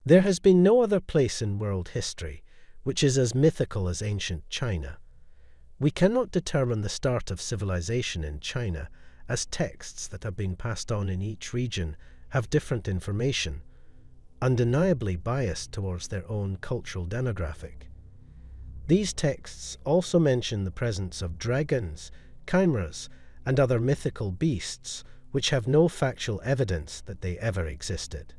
There has been no other place in world history which is as mythical as ancient China. We cannot determine the start of civilization in China, as texts that have been passed on in each region have different information, undeniably biased towards their own cultural demographic. These texts also mention the presence of dragons, chimeras, and other mythical beasts which have no factual evidence that they ever existed.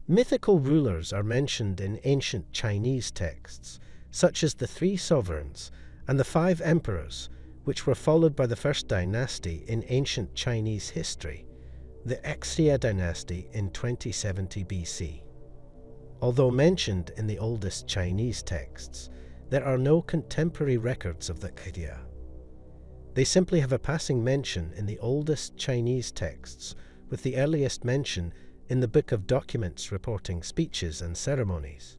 Mythical rulers are mentioned in ancient Chinese texts, such as the 3 sovereigns and the 5 emperors, which were followed by the first dynasty in ancient Chinese history, the Xia dynasty in 2070 BC. Although mentioned in the oldest Chinese texts, there are no contemporary records of the Xia. They simply have a passing mention in the oldest Chinese texts, with the earliest mention in the Book of Documents reporting speeches and ceremonies.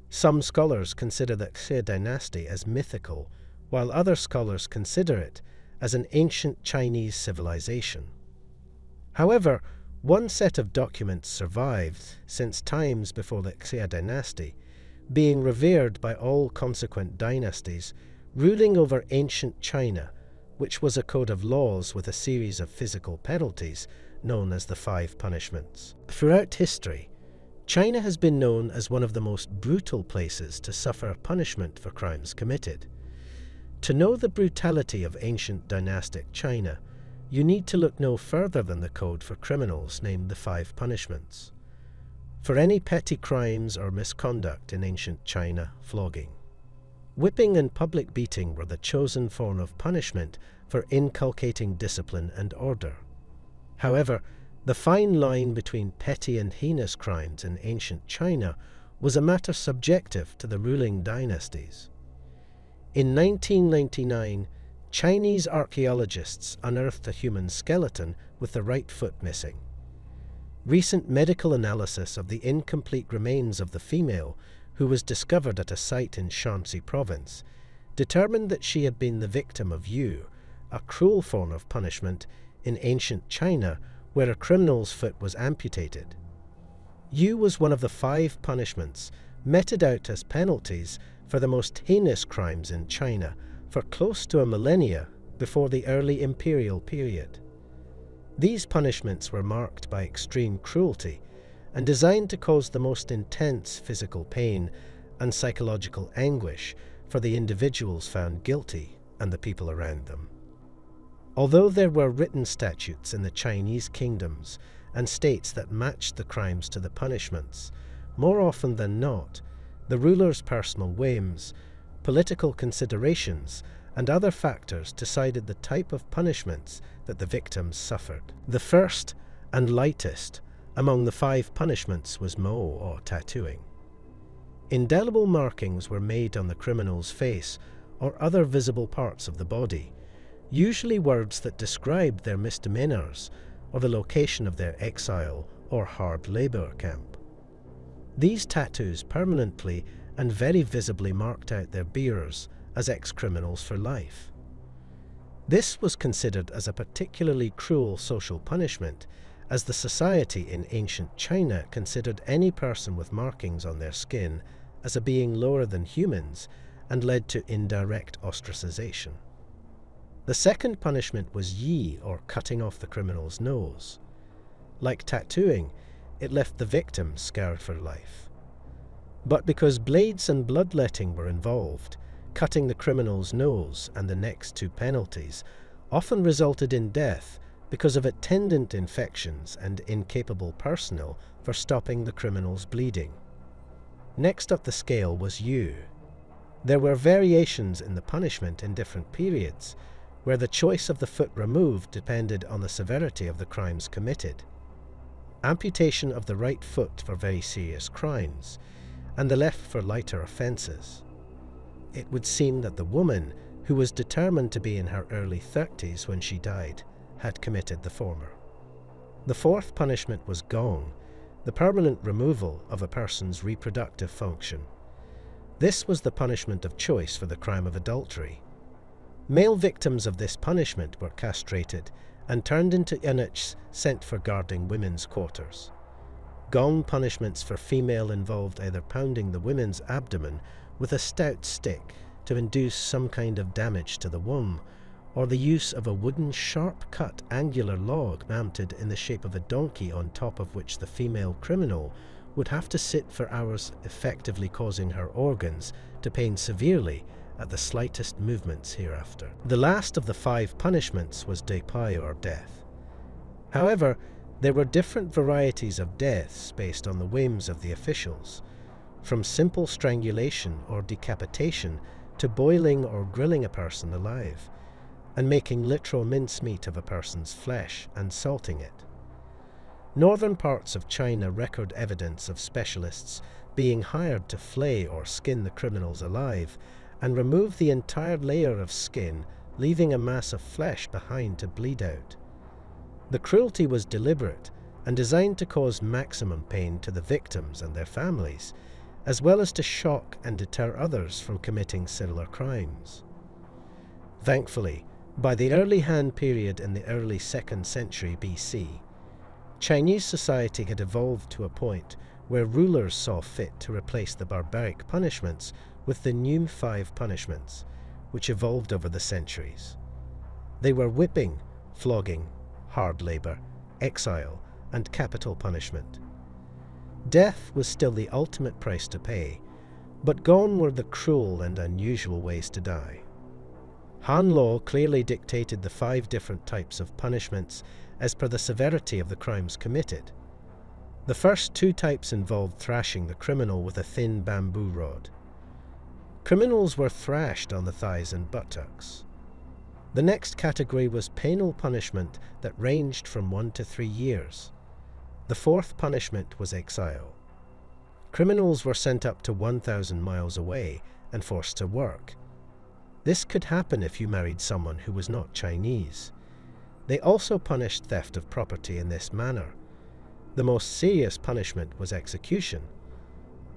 Some scholars consider the Xia dynasty as mythical, while other scholars consider it as an ancient Chinese civilization. However, one set of documents survived since times before the Xia dynasty, being revered by all consequent dynasties ruling over ancient China, which was a code of laws with a series of physical penalties known as the 5 punishments. Throughout history, China has been known as one of the most brutal places to suffer punishment for crimes committed. To know the brutality of ancient dynastic China, you need to look no further than the code for criminals named the 5 punishments. For any petty crimes or misconduct in ancient China, flogging. Whipping and public beating were the chosen form of punishment for inculcating discipline and order. However, the fine line between petty and heinous crimes in ancient China was a matter subjective to the ruling dynasties. In 1999, Chinese archaeologists unearthed a human skeleton with the right foot missing. Recent medical analysis of the incomplete remains of the female, who was discovered at a site in Shanxi province, determined that she had been the victim of yu, a cruel form of punishment in ancient China where a criminal's foot was amputated. Yu was one of the 5 punishments meted out as penalties for the most heinous crimes in China for close to a millennia before the early imperial period. These punishments were marked by extreme cruelty and designed to cause the most intense physical pain and psychological anguish for the individuals found guilty and the people around them. Although there were written statutes in the Chinese kingdoms and states that matched the crimes to the punishments, more often than not, the ruler's personal whims, political considerations, and other factors decided the type of punishments that the victims suffered. The first and lightest among the 5 punishments was mo, or tattooing. Indelible markings were made on the criminal's face or other visible parts of the body, usually words that described their misdemeanors or the location of their exile or hard labor camp. These tattoos permanently and very visibly marked out their bearers as ex-criminals for life. This was considered as a particularly cruel social punishment, as the society in ancient China considered any person with markings on their skin as a being lower than humans and led to indirect ostracization. The second punishment was yi, or cutting off the criminal's nose. Like tattooing, it left the victim scarred for life. But because blades and bloodletting were involved, cutting the criminal's nose and the next 2 penalties often resulted in death because of attendant infections and incapable personnel for stopping the criminal's bleeding. Next up the scale was yu. There were variations in the punishment in different periods, where the choice of the foot removed depended on the severity of the crimes committed. Amputation of the right foot for very serious crimes, and the left for lighter offences. It would seem that the woman, who was determined to be in her early 30s when she died, had committed the former. The 4th punishment was gong, the permanent removal of a person's reproductive function. This was the punishment of choice for the crime of adultery. Male victims of this punishment were castrated and turned into eunuchs sent for guarding women's quarters. Gong punishments for female involved either pounding the women's abdomen with a stout stick to induce some kind of damage to the womb, or the use of a wooden sharp-cut angular log mounted in the shape of a donkey on top of which the female criminal would have to sit for hours, effectively causing her organs to pain severely at the slightest movements hereafter. The last of the 5 punishments was depai, or death. However, there were different varieties of deaths based on the whims of the officials, from simple strangulation or decapitation to boiling or grilling a person alive, and making literal mincemeat of a person's flesh and salting it. Northern parts of China record evidence of specialists being hired to flay or skin the criminals alive and remove the entire layer of skin, leaving a mass of flesh behind to bleed out. The cruelty was deliberate and designed to cause maximum pain to the victims and their families, as well as to shock and deter others from committing similar crimes. Thankfully, by the early Han period in the early 2nd century BC, Chinese society had evolved to a point where rulers saw fit to replace the barbaric punishments with the new 5 punishments, which evolved over the centuries. They were whipping, flogging, hard labor, exile, and capital punishment. Death was still the ultimate price to pay, but gone were the cruel and unusual ways to die. Han law clearly dictated the 5 different types of punishments as per the severity of the crimes committed. The first 2 types involved thrashing the criminal with a thin bamboo rod. Criminals were thrashed on the thighs and buttocks. The next category was penal punishment that ranged from 1 to 3 years. The 4th punishment was exile. Criminals were sent up to 1,000 miles away and forced to work. This could happen if you married someone who was not Chinese. They also punished theft of property in this manner. The most serious punishment was execution.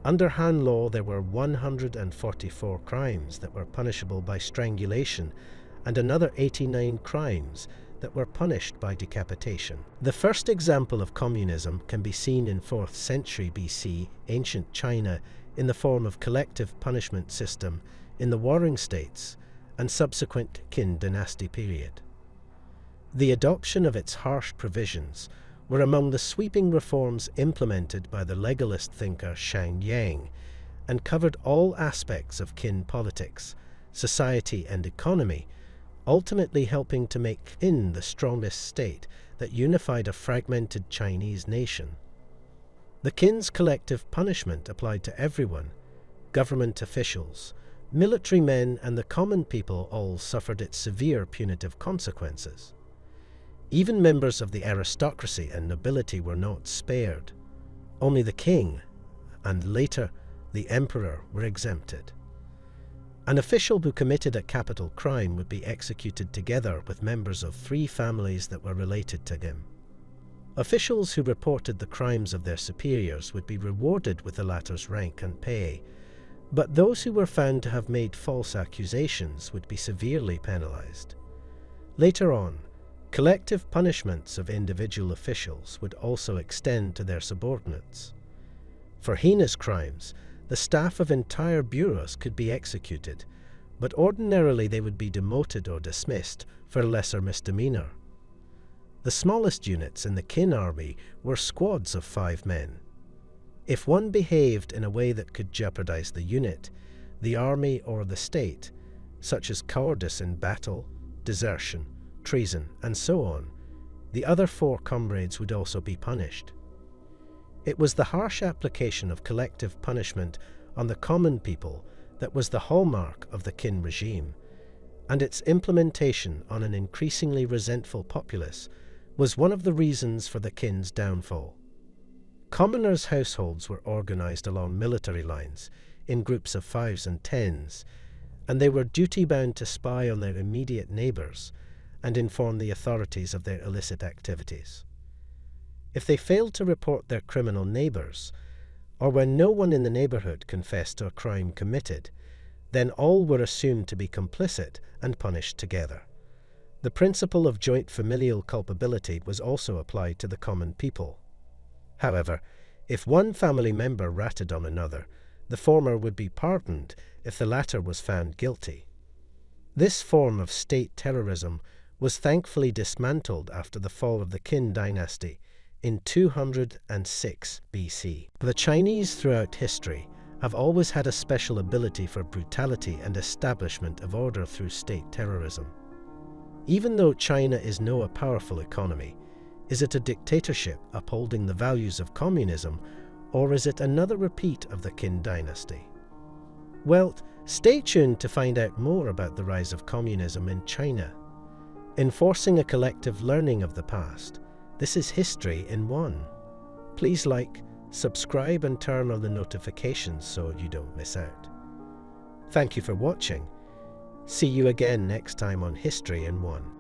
Under Han law, there were 144 crimes that were punishable by strangulation and another 89 crimes that were punished by decapitation. The first example of communism can be seen in 4th century BC ancient China in the form of collective punishment system in the warring states and subsequent Qin dynasty period. The adoption of its harsh provisions were among the sweeping reforms implemented by the legalist thinker Shang Yang and covered all aspects of Qin politics, society and economy, ultimately helping to make Qin the strongest state that unified a fragmented Chinese nation. The Qin's collective punishment applied to everyone. Government officials, military men and the common people all suffered its severe punitive consequences. Even members of the aristocracy and nobility were not spared. Only the king, and later the emperor, were exempted. An official who committed a capital crime would be executed together with members of 3 families that were related to him. Officials who reported the crimes of their superiors would be rewarded with the latter's rank and pay, but those who were found to have made false accusations would be severely penalized. Later on, collective punishments of individual officials would also extend to their subordinates. For heinous crimes, the staff of entire bureaus could be executed, but ordinarily they would be demoted or dismissed for a lesser misdemeanor. The smallest units in the Qin army were squads of 5 men. If one behaved in a way that could jeopardize the unit, the army or the state, such as cowardice in battle, desertion, treason, and so on, the other 4 comrades would also be punished. It was the harsh application of collective punishment on the common people that was the hallmark of the Qin regime, and its implementation on an increasingly resentful populace was one of the reasons for the Qin's downfall. Commoners' households were organized along military lines in groups of 5s and 10s, and they were duty-bound to spy on their immediate neighbors and inform the authorities of their illicit activities. If they failed to report their criminal neighbors, or when no one in the neighborhood confessed to a crime committed, then all were assumed to be complicit and punished together. The principle of joint familial culpability was also applied to the common people. However, If one family member ratted on another, the former would be pardoned if the latter was found guilty. This form of state terrorism was thankfully dismantled after the fall of the Qin dynasty in 206 BC. The Chinese throughout history have always had a special ability for brutality and establishment of order through state terrorism. Even though China is now a powerful economy, is it a dictatorship upholding the values of communism, or is it another repeat of the Qin dynasty? Well, stay tuned to find out more about the rise of communism in China. Enforcing a collective learning of the past, this is History in One. Please like, subscribe and turn on the notifications so you don't miss out. Thank you for watching. See you again next time on History in One.